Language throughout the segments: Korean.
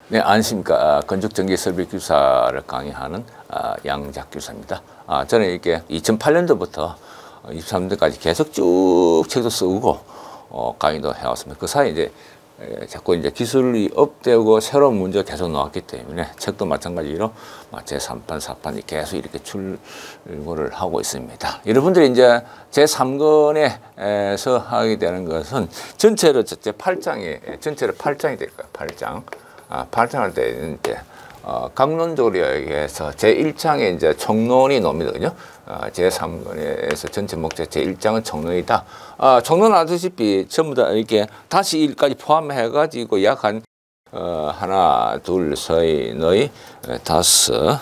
네, 안녕하십니까. 건축전기설비기사를 강의하는 양작교사입니다. 저는 이렇게 2008년도부터 23년도까지 계속 쭉 책도 쓰고 강의도 해왔습니다. 그 사이에 이제 자꾸 이제 기술이 업되고 새로운 문제가 계속 나왔기 때문에 책도 마찬가지로 제3판, 4판이 계속 이렇게 출고를 하고 있습니다. 여러분들이 이제 제3권에서 하게 되는 것은 전체로 제8장에, 전체로 8장이 될 거예요. 8장. 8장 할 때는 이제 강론적으로 얘기해서 제1장에 이제 총론이 나옵니다. 그죠? 제3권에서 전체 목적 제1장은 총론이다. 총론 아시다시피 전부 다 이렇게 다시 일까지 포함해가지고 약 한 하나, 둘, 셋, 넷, 다섯,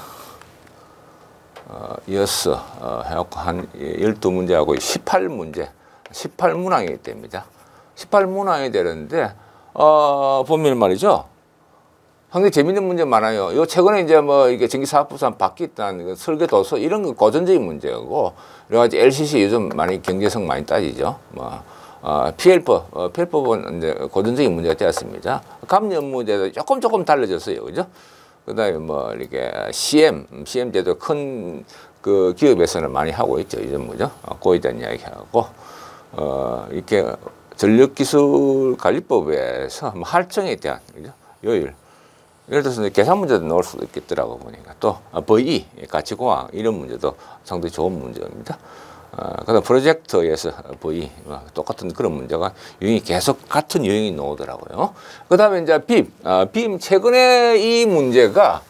여섯 해갖고 한 12문제하고 18문제, 18문항이 됩니다. 18문항이 되는데 보면 말이죠. 상당히 재밌는 문제 많아요. 요 최근에 이제 뭐 이게 전기사업부산 바뀌었다는 설계 도서 이런 거 고전적인 문제고, 그래가지고 LCC 요즘 많이 경제성 많이 따지죠. 뭐 PL법, PL법은 이제 고전적인 문제가 되었습니다. 감염 문제도 조금 달라졌어요, 그죠? 그다음에 뭐 이렇게 CM제도 큰 그 기업에서는 많이 하고 있죠, 이런 뭐죠? 그거에 대한 이야기하고 이렇게 전력기술관리법에서 뭐 할증에 대한 그죠? 요율. 예를 들어서 계산 문제도 넣을 수도 있겠더라고 보니까 또 VE 가치공학 이런 문제도 상당히 좋은 문제입니다. 그다음 프로젝터에서 VE 똑같은 그런 문제가 유형이 계속 같은 유형이 나오더라고요. 그다음에 이제 빔 최근에 이 문제가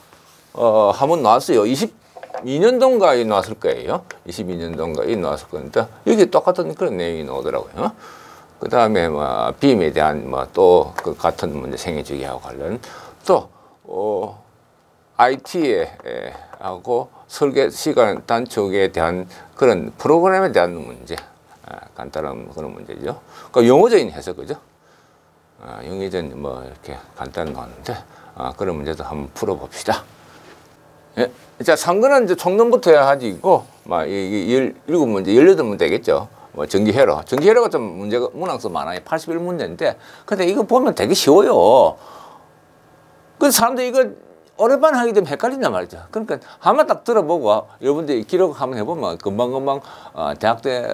한번 나왔어요. 22년도인가 나왔을 거예요. 22년도인가 나왔을 건데 여기 똑같은 그런 내용이 나오더라고요. 그다음에 뭐 빔에 대한 뭐 또 그 같은 문제 생애주기하고 관련 또 IT에 하고 설계 시간 단축에 대한 그런 프로그램에 대한 문제, 간단한 그런 문제죠. 그러니까 용어적인 해석, 그죠? 용어적인 뭐 이렇게 간단한 거는데 그런 문제도 한번 풀어봅시다. 예. 자, 상근은 이제 총론부터 해가지고 막 17문제, 18문제 되겠죠. 뭐 전기회로가 좀 문제가 문항수 많아요. 81문제인데, 근데 이거 보면 되게 쉬워요. 그 사람들이 이거 오랜만에 하게 되면 헷갈린단 말이죠. 그러니까 한번 딱 들어보고 여러분들이 기록 한번 해보면 금방금방 대학 때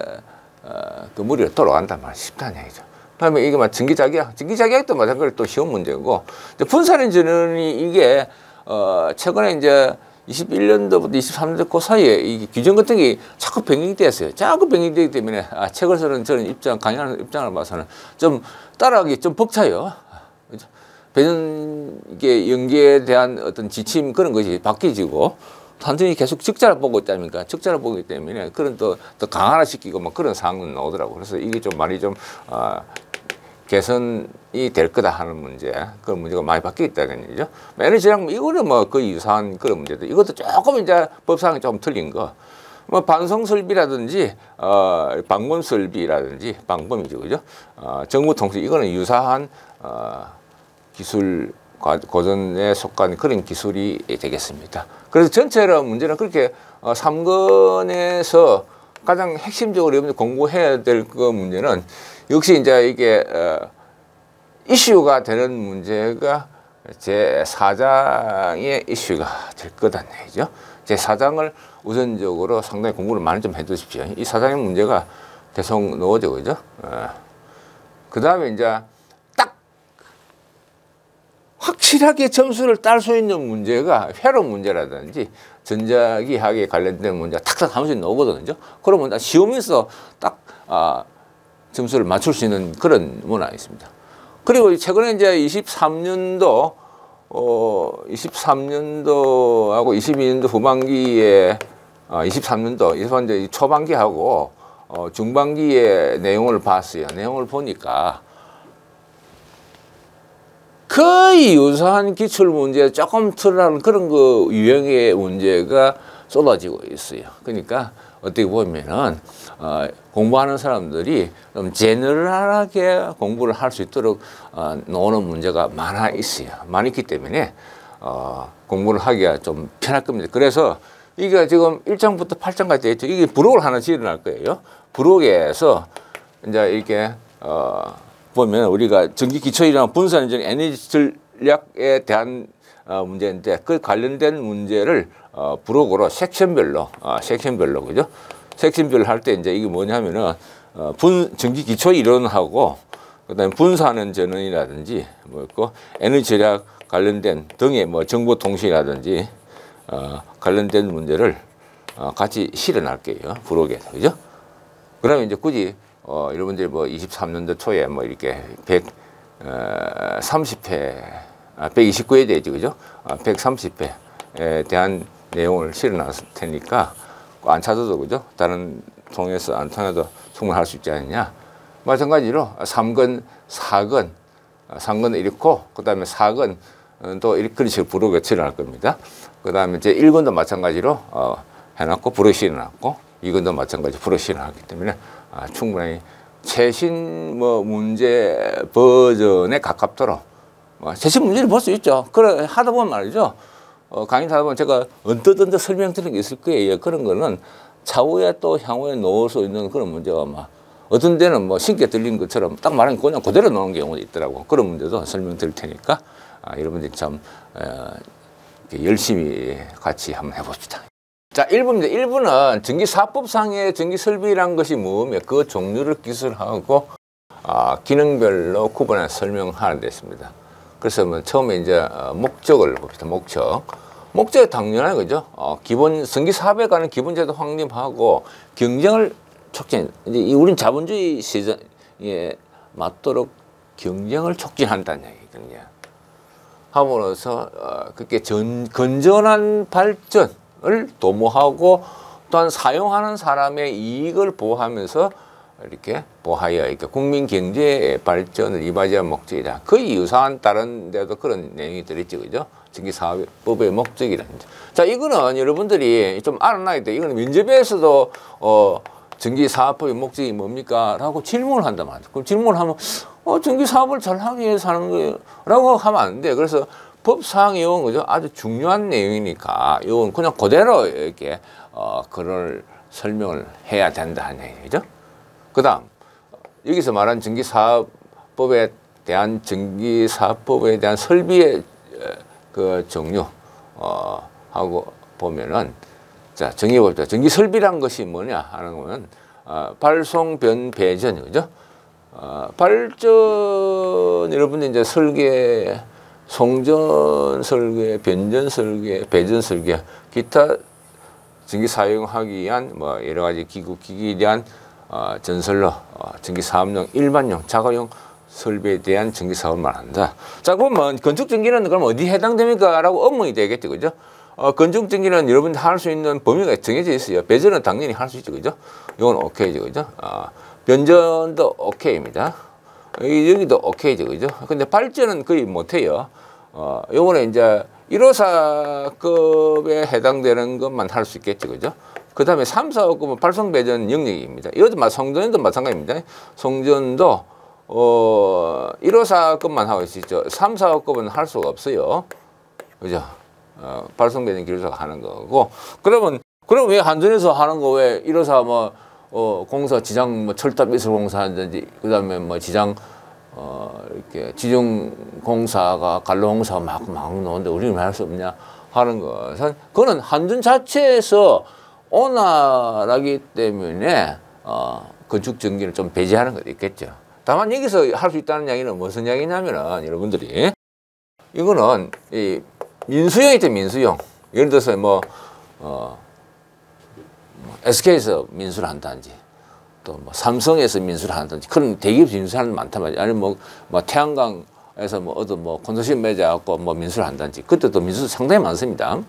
그 무리로 돌아간단 말이에요. 쉽다는 얘기죠. 그다음에 이게 막 전기자기학도 마찬가지로 또 쉬운 문제고, 분산인전이 이게 최근에 이제 21년도부터 23년도 그 사이에 이 규정 같은 게 자꾸 변경이 됐어요. 자꾸 변경이 되기 때문에 책을 쓰는 저는 강의하는 입장을 봐서는 좀 따라가기 좀 벅차요. 그죠? 배전 이게 연계에 대한 어떤 지침 그런 것이 바뀌지고 단순히 계속 적자를 보고 있다니까 적자를 보기 때문에 그런 또 강화시키고 뭐 그런 상황은 나오더라고. 그래서 이게 좀 많이 좀 개선이 될 거다 하는 문제, 그런 문제가 많이 바뀌었다는 얘기죠. 에너지랑 이거는 뭐 거의 유사한 그런 문제도, 이것도 조금 이제 법상이 좀 틀린 거. 뭐 반송 설비라든지 방범 설비라든지 방범이죠, 그죠? 정부 통신 이거는 유사한 기술 고전에 속한 그런 기술이 되겠습니다. 그래서 전체로 문제는 그렇게 3권에서 가장 핵심적으로 여러분들 공부해야 될 그 문제는 역시 이제 이게 이슈가 되는 문제가 제4장의 이슈가 될 거다는 얘기죠. 제4장을 우선적으로 상당히 공부를 많이 좀 해두십시오. 이 4장의 문제가 계속 나오죠, 그죠? 그 다음에 이제 확실하게 점수를 딸 수 있는 문제가 회로 문제라든지 전자기학에 관련된 문제가 탁탁 한 번씩 나오거든요. 그러면 시험에서 딱 점수를 맞출 수 있는 그런 문항이 있습니다. 그리고 최근에 이제 23년도하고 22년도 후반기에 23년도 초반기하고 중반기의 내용을 봤어요. 내용을 보니까 거의 유사한 기출 문제 조금 틀어나는 그런 그 유형의 문제가 쏟아지고 있어요. 그러니까 어떻게 보면은 공부하는 사람들이 좀 제너럴하게 공부를 할 수 있도록 나오는 문제가 많아 있어요. 많이 있기 때문에 공부를 하기가 좀 편할 겁니다. 그래서 이게 지금 1장부터 8장까지 돼 있죠. 이게 부록을 하나 지어낼 거예요. 부록에서 이제 이렇게 보면 우리가 전기 기초이랑 분산인전 에너지 전략에 대한 문제인데 그 관련된 문제를 부록으로 섹션별로 그죠? 섹션별로 할 때 이제 이게 뭐냐면은 전기 기초 이론하고 그다음에 분산하는 전원이라든지 뭐 있고 에너지 절약 관련된 등의 뭐 정보 통신이라든지 관련된 문제를 같이 실어날게요. 부록에서 그죠? 그러면 이제 굳이 여러분들이 뭐 23년도 초에 뭐 이렇게 130회 129회 되죠, 그죠? 130회에 대한 내용을 실어놨을 테니까 안 찾아도 그죠? 다른 통해서 안 통해도 충분할 수 있지 않느냐? 마찬가지로 3건, 4건, 3건은 이렇고 그 다음에 4건 또 그런 식으로 부록에 실어날 겁니다. 그 다음에 이제 1건도 마찬가지로 해놨고 부록에 실어놨고 2건도 마찬가지 부록에 실어놨기 때문에 충분히 최신 뭐 문제 버전에 가깝도록 최신 문제를 볼 수 있죠. 그래 하다 보면 말이죠. 강의 하다 보면 제가 언뜻 설명드리는 게 있을 거예요. 그런 거는 차후에 또 향후에 놓을 수 있는 그런 문제가 막 어떤 데는 뭐 신께 들린 것처럼 딱 말하면 그냥 그대로 놓는 경우도 있더라고. 그런 문제도 설명드릴 테니까 여러분들이 참 열심히 같이 한번 해봅시다. 자, 1부입니다. 1부는 전기사업법상의 전기설비라는 것이 뭐며 그 종류를 기술하고 기능별로 구분해서 설명하는 데 있습니다. 그래서 뭐 처음에 이제 목적을 봅시다. 목적이 당연한 거죠. 기본 전기사업에 관한 기본제도 확립하고 경쟁을 촉진. 이제 우린 자본주의 시장에 맞도록 경쟁을 촉진한다는 얘기거든요. 함으로써 그렇게 건전한 발전을 도모하고 또한 사용하는 사람의 이익을 보호하면서 이렇게 보하여 이렇게 국민 경제 발전을 이바지한 목적이다. 거의 유사한 다른 데도 그런 내용이 들어있죠, 그죠? 전기사업법의 목적이라는. 자, 이거는 여러분들이 좀 알아놔야 돼. 이거는 면접에서도 전기사업법의 목적이 뭡니까? 라고 질문을 한단 말이야. 그럼 질문을 하면 전기사업을 잘하기 위해서 하는 거예요. 라고 하면 안 돼. 그래서 법상 이건 그죠? 아주 중요한 내용이니까 이건 그냥 그대로 이렇게 그걸 설명을 해야 된다 하는 얘기죠. 그 다음 여기서 말한 전기사업법에 대한 설비의 그 종류 하고 보면은 자 정의해봅시다. 전기설비란 것이 뭐냐 하는 거는 발송, 변, 배전 그죠? 발전 여러분들 이제 설계, 송전 설계, 변전 설계, 배전 설계, 기타 전기 사용하기 위한 뭐 여러 가지 기구, 기기에 대한 전설로 전기 사업용, 일반용, 자가용 설비에 대한 전기 사업을 말한다. 자, 그러면 건축 전기는 그럼 어디에 해당됩니까? 라고 의문이 되겠죠, 그죠? 건축 전기는 여러분들 할 수 있는 범위가 정해져 있어요. 배전은 당연히 할 수 있죠, 그죠? 이건 오케이죠, 그죠? 변전도 오케이입니다. 여기도 오케이죠, 그죠? 근데 발전은 거의 못해요. 요거는 이제 1호사급에 해당되는 것만 할 수 있겠죠, 그죠? 그 다음에 3, 4호급은 발송 배전 영역입니다. 이것도 송전도 마찬가지입니다. 송전도 1호사급만 하고 있죠. 3, 4호급은 할 수가 없어요. 그죠? 발송 배전 기술사가 하는 거고. 그럼 왜 한전에서 하는 거 왜 1호사 뭐 공사 지장 뭐 철탑 이술 공사하든지 그다음에 뭐 지장 이렇게 지중 공사가 간로 공사가 막 나오는데 우리는 왜 할 수 없냐 하는 것은 그거는 한전 자체에서 온화하기 때문에 건축 전기를 좀 배제하는 것도 있겠죠. 다만 여기서 할 수 있다는 이야기는 무슨 이야기냐면은 여러분들이 이거는 이 민수용 있죠, 민수용. 예를 들어서 SK에서 민수를 한다든지 또 뭐 삼성에서 민수를 한다든지 그런 대기업 민수하는 많단 말이야. 아니면 뭐 태양광에서 뭐 콘소시엄 맺어갖고 뭐 민수를 한다든지 그때도 민수 상당히 많습니다.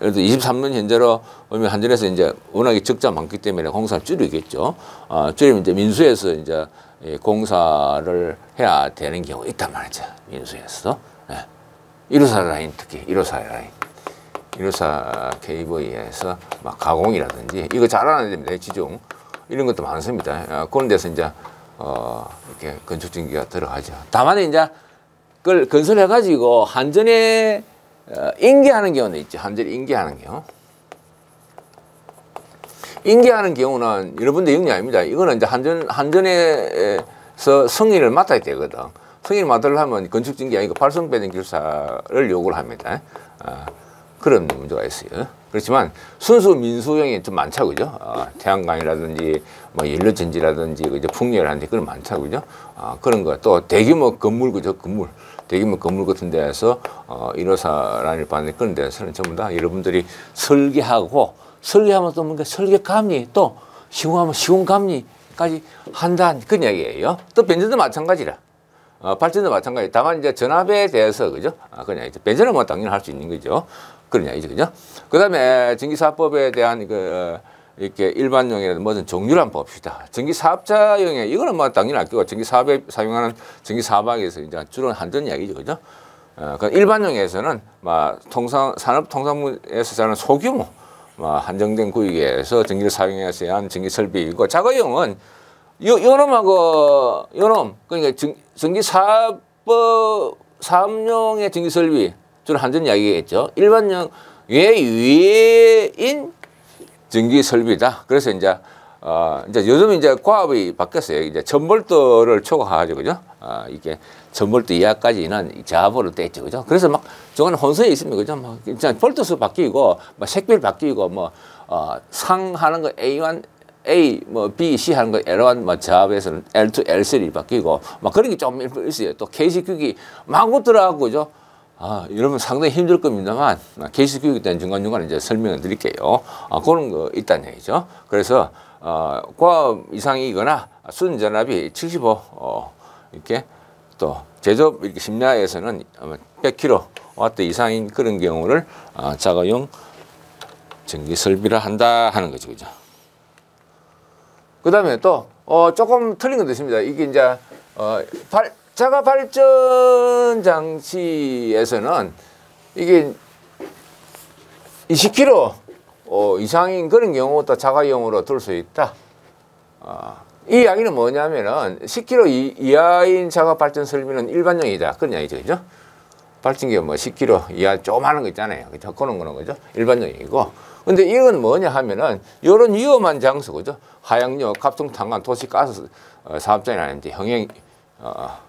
예를 들어 23년 현재로 보면 한전에서 이제 워낙에 적자 많기 때문에 공사를 줄이겠죠. 줄이면 이제 민수에서 이제 공사를 해야 되는 경우가 있단 말이죠. 민수에서. 네. 1호사 라인 특히 1호사 라인. 1호사 케이블에서 막 가공이라든지 이거 잘 알아야 됩니다. 지중 이런 것도 많습니다. 그런 데서 이제 이렇게 건축 전기가 들어가죠. 다만 이제 그걸 건설해 가지고 한전에 인계하는 경우는 있죠. 한전에 인계하는 경우. 인계하는 경우는 여러분들 영리 아닙니다. 이거는 이제 한전에서 승인을 맡아야 되거든. 승인을 받으려면 건축증기 아니고 발송 배정 결사를 요구를 합니다. 그런 문제가 있어요. 그렇지만 순수 민수용이 좀 많죠, 그죠? 태양광이라든지 뭐 연료전지라든지 이제 풍력이라든지 그런 많죠, 그죠? 그런 거 또 대규모 건물, 그죠? 대규모 건물 같은 데에서 1호사 라인을 받는 그런 데서는 전부 다 여러분들이 설계하면 또 뭔가 설계감리 또 시공하면 시공감리까지 한다는 그런 이야기예요. 또 변전도 마찬가지라. 발전도 마찬가지. 다만 이제 전압에 대해서 그죠? 그냥 이제 변전은 뭐 당연히 할 수 있는 거죠. 그런 이야기죠, 그죠? 그다음에 전기사업법에 대한 이렇게 일반용이라든 무슨 종류를 한번 봅시다. 전기사업자용에 이거는 뭐 당연히 알 거고 전기사업에 사용하는 전기사업학에서 이제 주로 한다는 이야기죠, 그죠? 그 일반용에서는 산업통상부에서 사는 소규모 한정된 구역에서 전기를 사용해서 한 전기 설비이고 자가용은 요놈 그러니까 사업용의 전기 설비 주로 한전 이야기겠죠. 일반용 외인 전기 설비다. 그래서 이제 요즘 이제 과업이 바뀌었어요. 이제 1000볼트를 초과하죠, 그죠? 이게 1000볼트 이하까지는 자압으로 돼 있죠, 그죠? 그래서 막 저건 혼선이 있습니다, 그죠? 막 진짜 볼트수 바뀌고, 색별 바뀌고, 상하는 거 A1, A, B, C 하는 거 L1, 자압에서는 L2, L3 바뀌고, 그런 게 좀 있어요. 또 KC 규격이 막 붙더라고, 그죠? 여러분 상당히 힘들 겁니다만, KC 규격에 대한 중간중간 이제 설명을 드릴게요. 그런 거 있다는 얘기죠. 그래서, 과업 이상이거나 순전압이 75, 이렇게 또 제조업 이렇게 심야에서는 100kW 이상인 그런 경우를 자가용 전기 설비를 한다 하는 거죠, 그죠? 그 다음에 또, 조금 틀린 것도 있습니다. 이게 이제, 자가 발전 장치에서는 이게 20kg 이상인 그런 경우도 자가용으로 둘 수 있다. 이 이야기는 뭐냐면은 10kg 이하인 자가 발전 설비는 일반용이다. 그런 이야기죠, 그죠? 발전기가 10kg 이하 조그마한 거 있잖아요. 그죠? 그런 거는 그죠? 일반용이고. 근데 이건 뭐냐 하면은 요런 위험한 장소, 그죠? 하양역, 갑종, 탄광, 도시, 가스 사업장이라든지 형행,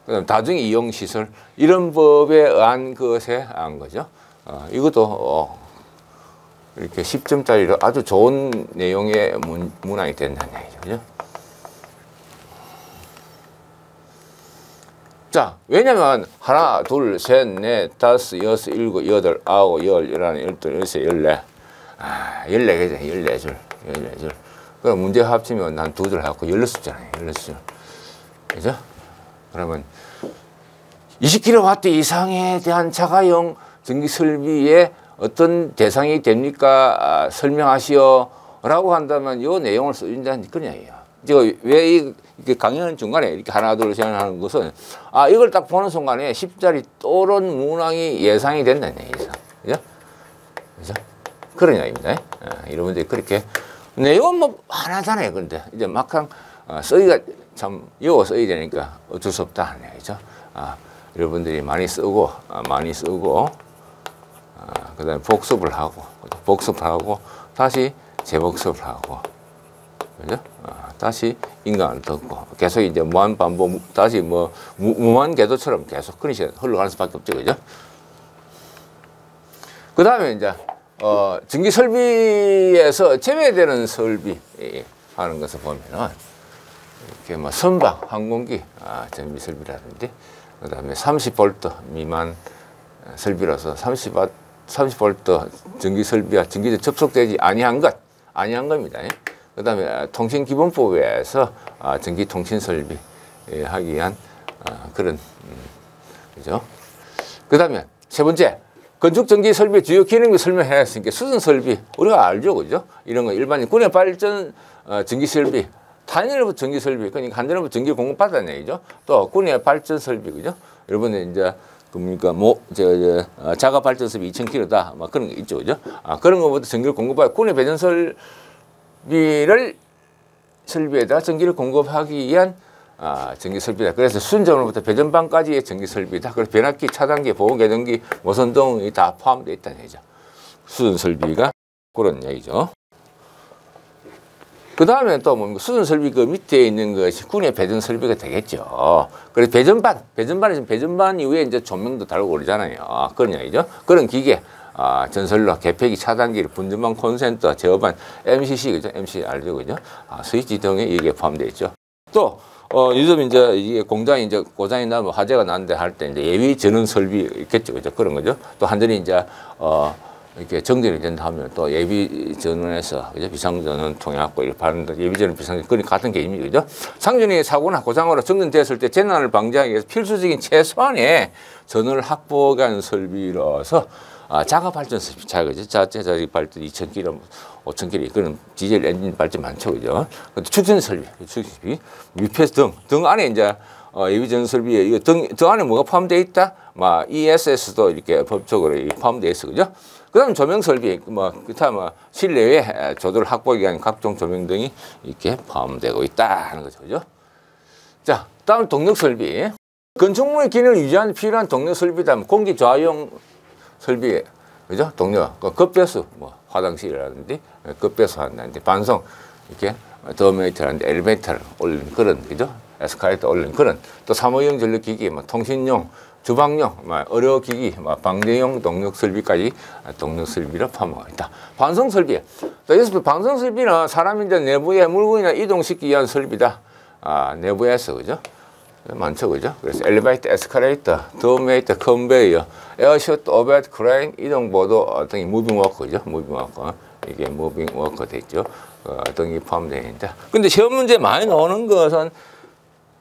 그다음 다중 이용 시설 이런 법에 의한 것에 한 거죠. 이것도 이렇게 10점짜리로 아주 좋은 내용의 문항이 된다는 얘기죠, 그죠? 자, 왜냐면 하나, 둘, 셋, 넷, 다섯, 여섯, 일곱, 여덟, 아홉, 열, 열하나, 열둘, 열세, 열네. 14개죠. 14줄. 14줄. 그럼 문제 합치면 난 2줄 해갖고 16잖아요. 16줄. 그죠? 그러면 20kW 이상에 대한 자가용 전기 설비에 어떤 대상이 됩니까? 설명하시오. 라고 한다면 이 내용을 써준다는 그런 이야기예요. 제가 왜 이렇게 강의하는 중간에 이렇게 하나, 둘, 셋 하는 것은 이걸 딱 보는 순간에 10짜리 또런 문항이 예상이 된다는 얘기죠. 그죠? 그죠? 그런 이야기입니다. 여러분들이 그렇게 내용은 하나잖아요. 근데 이제 막상 쓰기가 참 외워 써야 되니까 어쩔 수 없다 하는 얘기죠. 여러분들이 많이 쓰고 그다음에 복습을 하고 다시 재복습을 하고 그죠? 다시 인강을 듣고 계속 이제 무한 반복 다시 무한 궤도처럼 계속 그런 식으로 흘러가는 수밖에 없죠, 그죠? 그 다음에 이제 전기 설비에서 제외되는 설비 하는 것을 보면은 이렇게 선박, 항공기 전비 설비라든지 그 다음에 30V 미만 설비로서 30V 전기 설비와 전기에 접속되지 아니한 겁니다. 그 다음에 통신기본법에서 전기통신 설비 하기 위한 그런 그죠? 그 다음에 세 번째 건축전기 설비 주요 기능을 설명해놨으니까 수전 설비 우리가 알죠, 그죠? 이런 거 일반인 군의 발전 전기 설비, 탄연로부 전기 설비, 그러니까 한전로부 전기 공급받았다는 얘기죠. 또 군의 발전 설비, 그죠? 여러분들 이제 그러니까 자가 발전 설비 2000kW다, 그런 거 있죠, 그죠? 그런 거보다 전기를 공급받아 군의 배전 설비에다 전기를 공급하기 위한 전기 설비다. 그래서 순전으로부터 배전방까지의 전기 설비다. 그래서 변압기, 차단기, 보온계동기, 모선동이 다 포함되어 있다는 얘기죠. 수전 설비가 그런 얘기죠. 그 다음에 또 뭡니까? 수전 설비 그 밑에 있는 것이 군의 배전 설비가 되겠죠. 그래서 배전반이 지금 배전반 이후에 이제 조명도 달고 그러잖아요. 그런 이야기죠. 그런 기계, 전선로, 개폐기, 차단기, 분전반, 콘센터, 제어반, MCC, 그죠? MC 알죠? 그죠? 스위치 등에 이게 포함되어 있죠. 또, 요즘 이제 이게 공장이 이제 고장이 나면 화재가 나는데 할 때 이제 예비 전원 설비 있겠죠. 그죠? 그런 거죠. 또 한전이 이제, 이렇게 정전이 된다 하면 또 예비 전원에서 그죠? 비상전원 통해갖고 이렇게 바른다. 예비 전원 비상전원 그런 같은 개념이죠. 그죠? 상전이 사고나 고장으로 정전됐을 때 재난을 방지하기 위해서 필수적인 최소한의 전원을 확보하는 설비로서 자가 발전 설비, 그죠? 자체 자력 발전 2,000km, 5,000km 그런 디젤 엔진 발전 많죠, 그죠? 축전 설비, 유폐수 등 안에 이제 예비 전원 설비에 이거 등 안에 뭐가 포함되어 있다? ESS도 이렇게 법적으로 포함되어 있어, 그죠? 그다음 조명 설비, 기타 실내외 조도를 확보하기 위한 각종 조명 등이 이렇게 포함되고 있다 하는 거죠, 그죠? 자, 다음 동력 설비. 건축물의 기능을 유지하는 필요한 동력 설비다. 공기 좌용 설비, 그죠? 동력, 급배수, 화장실이라든지 급배수 한다든지 반송, 이렇게 더메이터라든지 엘리베이터를 올리는 그런, 그죠? 에스컬레이터 올리는 그런, 또 사무용 전력기기, 통신용, 주방용, 의료기기, 방대용 동력 설비까지 동력 설비를 포함하고 있다. 반송 설비. 여기서 반송 설비는 사람이 이제 내부에 물건이나 이동시키기 위한 설비다. 내부에서, 그죠? 많죠, 그죠? 그래서 엘리베이터, 에스컬레이터, 더메이터, 컨베이어, 에어셔트, 오베트, 크레인, 이동보도 등이 무빙 워커, 그죠? 무빙 워커. 이게 무빙 워커 되죠. 등이 포함되어 있다. 근데 시험 문제 많이 나오는 것은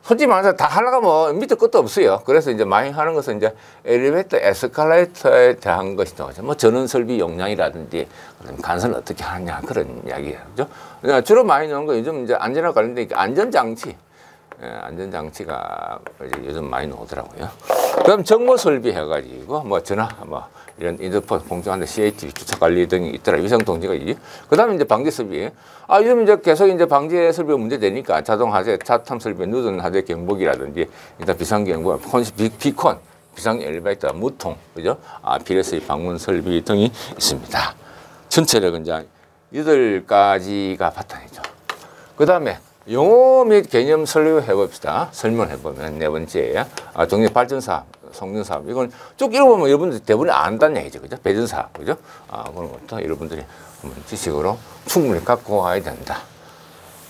솔직히 말해서 다 하려고 밑에 끝도 없어요. 그래서 이제 많이 하는 것은 이제 엘리베이터, 에스컬레이터에 대한 것이 나오죠. 전원 설비 용량이라든지 간선을 어떻게 하느냐 그런 이야기예요. 그죠? 주로 많이 나오는 거 요즘 이제 안전과 관련된 안전장치. 안전장치가 요즘 많이 나오더라고요. 그다음 정보 설비 해가지고 전화, 이런 인터폰, 공중한대, CATV, 주차 관리 등이 있더라. 위성 통제가 있지. 그다음에 이제 방지 설비. 요즘 이제 계속 이제 방지 설비가 문제되니까 자동 하재, 자탐 설비, 누전 하재 경보기라든지 일단 비상 경보, 비콘, 비상 엘리베이터, 무통, 그죠? PLC 방문 설비 등이 있습니다. 전체력은 이제 8가지가 바탕이죠. 그다음에 용어 및 개념 설명해 봅시다. 설명해 보면 네 번째, 동력 발전 사업, 성능 사업. 이건 쭉 읽어보면 여러분들 대부분 안다는 얘기죠, 그죠? 배전 사업, 그죠? 그런 것도 여러분들이 지식으로 충분히 갖고 와야 된다.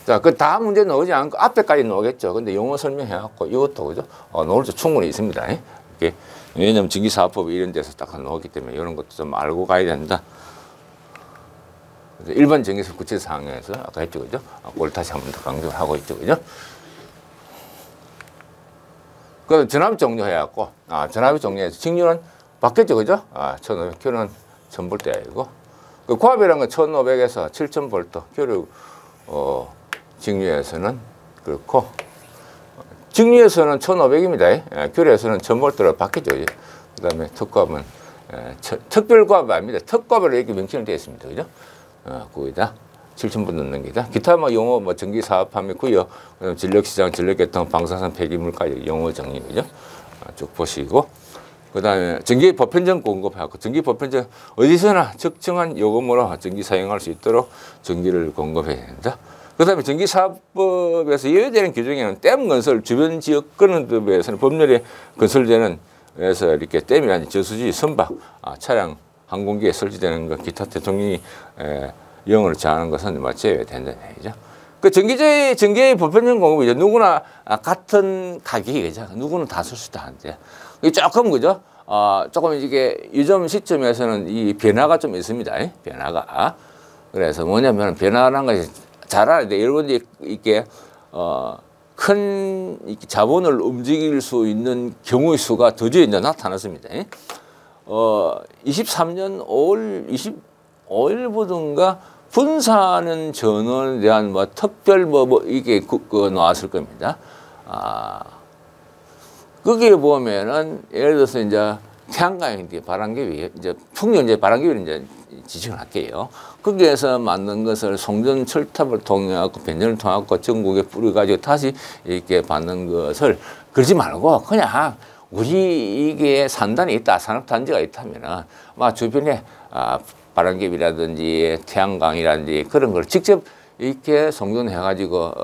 자, 그 다음 문제 나오지 않고 앞에까지 나오겠죠. 근데 용어 설명해 갖고 이것도, 그죠? 나올 수 충분히 있습니다. 이게 왜냐면 전기사업법 이런 데서 딱 나오기 때문에 이런 것도 좀 알고 가야 된다. 일반 전기사 구체사항에서 아까 했죠, 그죠? 그걸 다시 한 번 더 강조를 하고 있죠, 그죠? 그 전압 종료해갖고, 전압이 종료해서 직류는 바뀌었죠, 그죠? 1500kV는 1000V 아니고, 그 고압이라는 건 1500에서 7000V, 교류, 직류에서는 그렇고, 직류에서는 1500입니다. 교류에서는 1000V로 바뀌죠, 그죠? 그 다음에 특고압은, 특별고압이 아닙니다. 특고압으로 이렇게 명칭이 되어 있습니다, 그죠? 거기다 7,000분 넣는 게다. 기타 용어 전기 사업하면 구요, 전력시장, 전력계통, 방사선 폐기물까지 용어 정리, 그죠? 쭉 보시고, 그 다음에 전기 보편적 공급하고, 전기 보편적 어디서나 적정한 요금으로 전기 사용할 수 있도록 전기를 공급해야 된다. 그 다음에 전기사업법에서 예외되는 규정에는 댐 건설, 주변 지역 건설법에서는 법률에 건설되는 에서 이렇게 댐이라든지 저수지, 선박, 차량, 항공기에 설치되는 것, 기타 대통령이 영을 정하는 것은 제외된다는 얘기죠. 그 전기의 보편적 공급이죠. 누구나 같은 가격이죠. 누구는 다 쓸 수 있다 하는데. 조금, 그죠? 조금 이게 요즘 시점에서는 이 변화가 좀 있습니다. 변화가. 그래서 뭐냐면 변화라는 것이 잘 알아야 돼. 여러분들이 이렇게, 큰 자본을 움직일 수 있는 경우의 수가 드디어 이제 나타났습니다. 23년 5월 25일부터인가 분사하는 전원에 대한 특별 이게 나왔을 겁니다. 거기에 보면은 예를 들어서 이제 태양광이 바람개비, 이제 풍력 이제 바람개비를 이제 지칭을 할게요. 거기에서 만든 것을 송전 철탑을 통해 갖고 변전을 통해 갖고 전국에 뿌려가지고 다시 이렇게 받는 것을 그러지 말고 그냥 우리 이게 산단이 있다, 산업단지가 있다면은 주변에 바람개비라든지 태양광이라든지 그런 걸 직접 이렇게 성존해가지고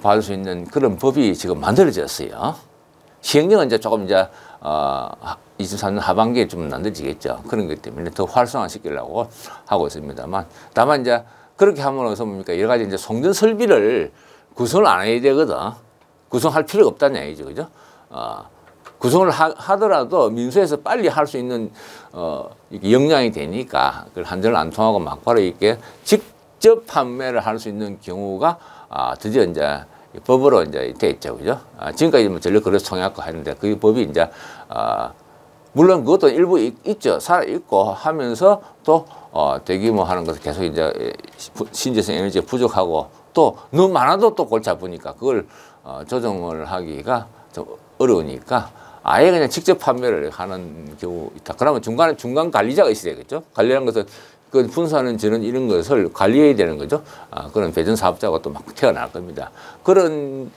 받을 수 있는 그런 법이 지금 만들어졌어요. 시행령은 이제 조금 이제 23년 하반기에 좀 만들어지겠죠. 그런 것 때문에 더 활성화시키려고 하고 있습니다만, 다만 이제 그렇게 함으로써 뭡니까 여러 가지 이제 성전 설비를 구성을 안 해야 되거든. 구성할 필요가 없다는 얘기죠, 그죠? 구성을 하더라도 민수에서 빨리 할 수 있는 이게 역량이 되니까 그걸 한전을 안 통하고 막바로 이렇게 직접 판매를 할 수 있는 경우가 드디어 이제 법으로 이제 돼 있죠, 그죠? 지금까지 뭐 전력 거래 통해갖고 하는데 그 법이 이제 물론 그것도 일부 있죠, 살아 있고 하면서 또 대규모 하는 것을 계속 이제 신재생 에너지가 부족하고 또 너무 많아도 또 골치 아프니까 그걸 조정을 하기가 좀 어려우니까 아예 그냥 직접 판매를 하는 경우 있다. 그러면 중간 관리자가 있어야 되겠죠. 관리라는 것은 그 분사하는 전원 이런 것을 관리해야 되는 거죠. 그런 배전 사업자가 또 막 태어날 겁니다. 그런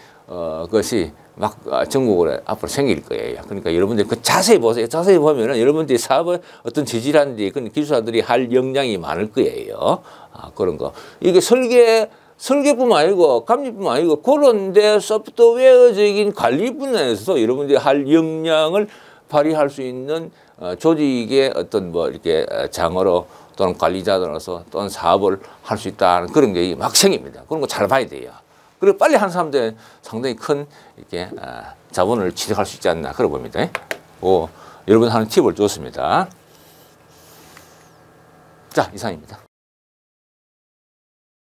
것이 막 전국으로 앞으로 생길 거예요. 그러니까 여러분들 그 자세히 보세요. 자세히 보면은 여러분들이 사업의 어떤 재질이라든지 그런 기술자들이 할 역량이 많을 거예요. 그런 거. 이게 설계뿐만 아니고 감리뿐만 아니고 그런데 소프트웨어적인 관리 분야에서도 여러분들이 할 역량을 발휘할 수 있는 조직의 어떤 뭐 이렇게 장으로 또는 관리자들로서 또는 사업을 할 수 있다는 그런 게 막 생깁니다. 그런 거 잘 봐야 돼요. 그리고 빨리 한 사람들 상당히 큰 이렇게 자본을 취득할 수 있지 않나 그러 봅니다. 여러분 하는 팁을 줬습니다. 자, 이상입니다.